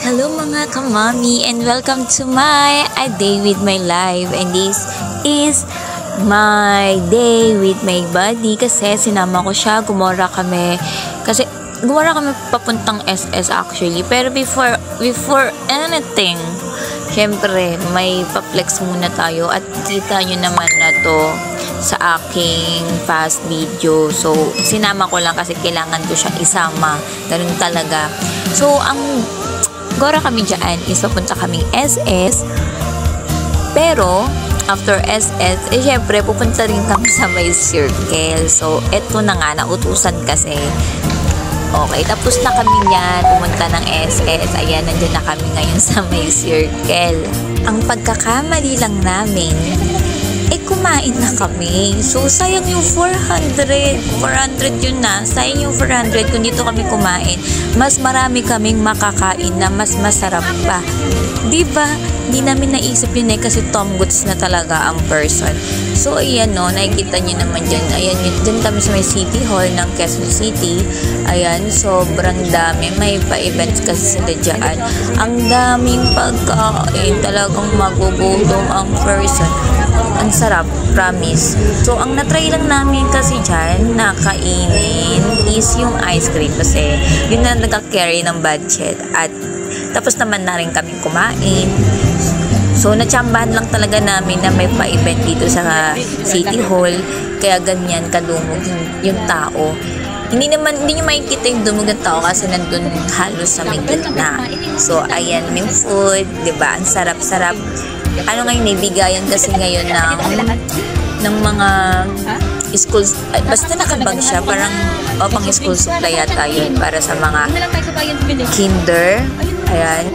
Hello mga kamami and welcome to my A Day with My Life, and this is my day with my buddy kasi sinama ko siya, gumora kami papuntang SS actually, pero before anything, syempre may pa-flex muna tayo at kita nyo naman na to sa aking past video. So sinama ko lang kasi kailangan ko siya isama, ganun talaga. So ang gora kami dyan is papunta kaming SS, pero after SS syempre pupunta rin kami sa may circle. So eto na nga, nautusan kasi. Okay, tapos na kami yan, pumunta ng SS. Ayan, nandiyan na kami ngayon sa may circle. Ang pagkakamali lang namin, kumain na kami. So, sayang yung 400 yun na. Sayang yung 400 kung dito kami kumain. Mas marami kaming makakain na mas masarap pa. Diba? Di namin naisip yun kasi Tom Goods na talaga ang person. So, ayan no, nakikita nyo naman dyan. Ayan, dyan kami sa may City Hall ng Quezon City. Ayan, sobrang dami. May pa-events kasi sila dyan. Ang daming pagkain. Talagang magugutom ang person. Ang sarap, promise. So, ang natry lang namin kasi dyan na kainin is yung ice cream kasi yun na nagka-carry ng budget. At tapos naman na rin kami kumain. So, natsambahan lang talaga namin na may pa-event dito sa City Hall. Kaya ganyan kadumog yung tao. Hindi nyo makikita yung dumog ng tao kasi nandun halos sa may gitna. So, ayan, yung food, diba? Ang sarap-sarap. Ano ngayon, bigayan kasi ngayon ng mga schools, basta nakabag siya, parang pang school supply yata yun para sa mga kinder. Ayan.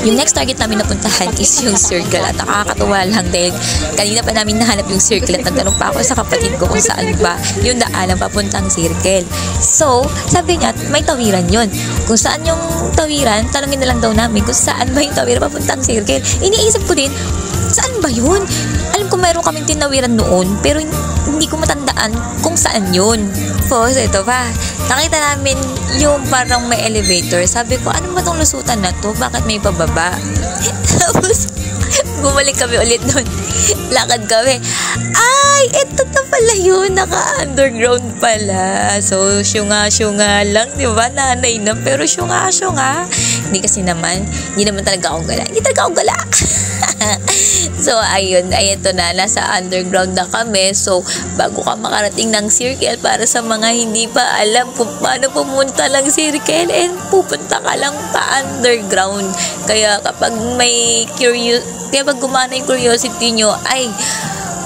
Yung next target namin napuntahan is yung circle, at nakakatuwa lang dahil kanina pa namin nahanap yung circle at nagtanong pa ako sa kapatid ko kung saan ba yung daanan papuntang circle. So, sabi nga, may tawiran yun. Kung saan yung tawiran, tanongin na lang daw namin kung saan ba yung tawiran papuntang circle. Iniisip ko din, saan ba yun? Alam ko mayroon kaming tinawiran noon, pero hindi ko matandaan kung saan yun. Tapos, ito pa, nakita namin yung parang may elevator. Sabi ko, ano ba tong lusutan na to? Bakit may pababa? Tapos, bumalik kami ulit doon. Lakad kami. Ay, ito na pala yun. Naka-underground pala. So, syunga-syunga lang, di ba? Nanay na, pero syunga-syunga. Hindi kasi naman, hindi naman talaga ako gala. Hindi talaga ako gala. So, ayun, ito na, nasa underground na kami. So, bago ka makarating ng circle, para sa mga hindi pa alam kung paano pumunta ng circle, and pupunta ka lang pa underground. Kaya kapag pag gumana yung curiosity nyo, ay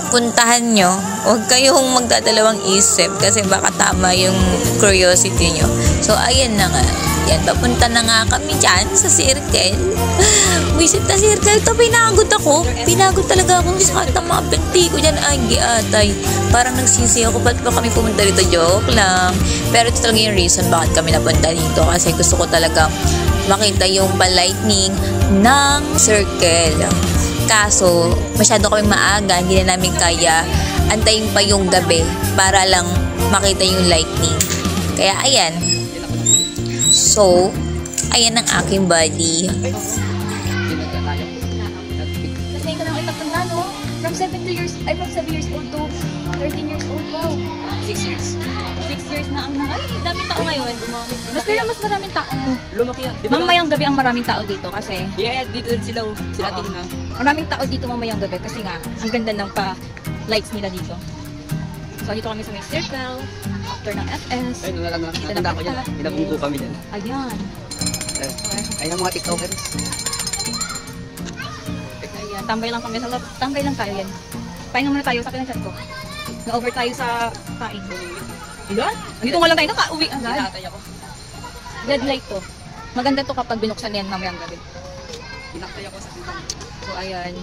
puntahan nyo. Huwag kayong magdadalawang isip kasi baka tama yung curiosity nyo. So, ayan na nga. Yan, papunta na nga kami dyan sa circle. Visit na circle. Ito, pinagod ako. Pinagod talaga akong sakit ng mga binti ko dyan. Ay, giatay. Parang nagsisi ako. Ba't ba kami pumunta dito? Joke lang. Pero ito talaga yung reason bakit kami napunta dito. Kasi gusto ko talaga makita yung pa-lightning ng circle. Kaso, masyado kami maaga. Hindi na namin kaya antayin pa yung gabi para lang makita yung lightning. Kaya, ayan. So, ayan ang aking body. Kasi ko lang itapunta, no? From 7 years old to 13 years old. Wow. 6 years. 6 years na ang ay, daming tao ngayon. Mas maraming tao. Lumaki yan. Mamayang gabi ang maraming tao dito kasi Yeah, dito sila tingnan. maraming tao dito mamayang gabi kasi nga ang ganda ng pa-lights nila dito. So, dito kami sa may circle. After ng FS. Ay, natanda ko yan. Pinabungko kami dyan. Ayan. Ay, ang mga tiktokers. Ayan. Tambay lang kami sa loob. Tambay lang tayo yan. Pahinga muna tayo sa pinansyat ko. Na-over tayo sa kain. Ilan? Dito nga lang tayo. Nakauwi agad. Tinatay ako. Red light to. Maganda to kapag binuksan yan mamayang gabi. Tinatay ako sa tingnan. So, ayan.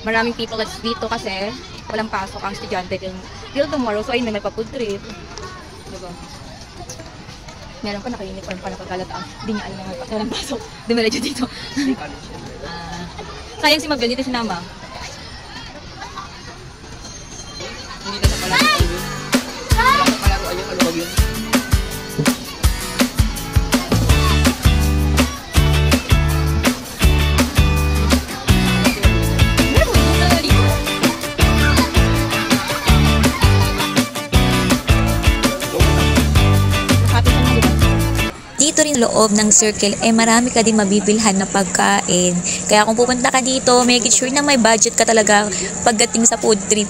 Maraming people dito kasi walang pasok ang estudyante till tomorrow. So, ayun, may pa-food trip. Diba? Meron pa naka-uniform pa nakagalataan. Hindi niya alam na walang pasok. Dumiretso dito. Sayang si Mabel, dito sinama. Hindi na sa palaruan yun. Sa palaruan yun, maluwag yun. loob ng circle, marami ka din mabibilhan na pagkain. Kaya kung pupunta ka dito, make it sure na may budget ka talaga pagdating sa food trip.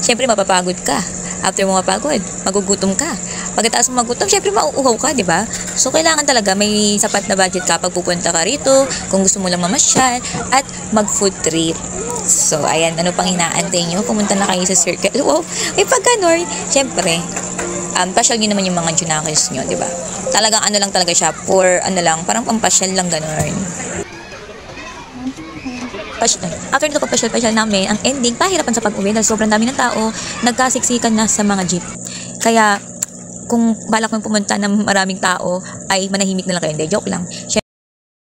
Siyempre, mapapagod ka. After mo mapagod, magugutom ka. Pagkatapos mo magutom, syempre mauuhaw ka, di ba? So, kailangan talaga may sapat na budget ka pag pupunta ka rito, kung gusto mo lang mamasyal, at mag-food trip. So, ayan, ano pang inaantay nyo? Pumunta na kayo sa circle. Wow, pag ganun, syempre, pasyal nyo naman yung mga junakis nyo, di ba? Talagang ano lang talaga siya, parang pampasyal lang ganun. After nito papasyal namin, ang ending, pahirapan sa pag-uwi dahil sobrang dami ng tao, nagkasiksikan na sa mga jeep. Kaya, kung balak mong pumunta ng maraming tao, ay manahimik na lang kayo. Hindi, joke lang.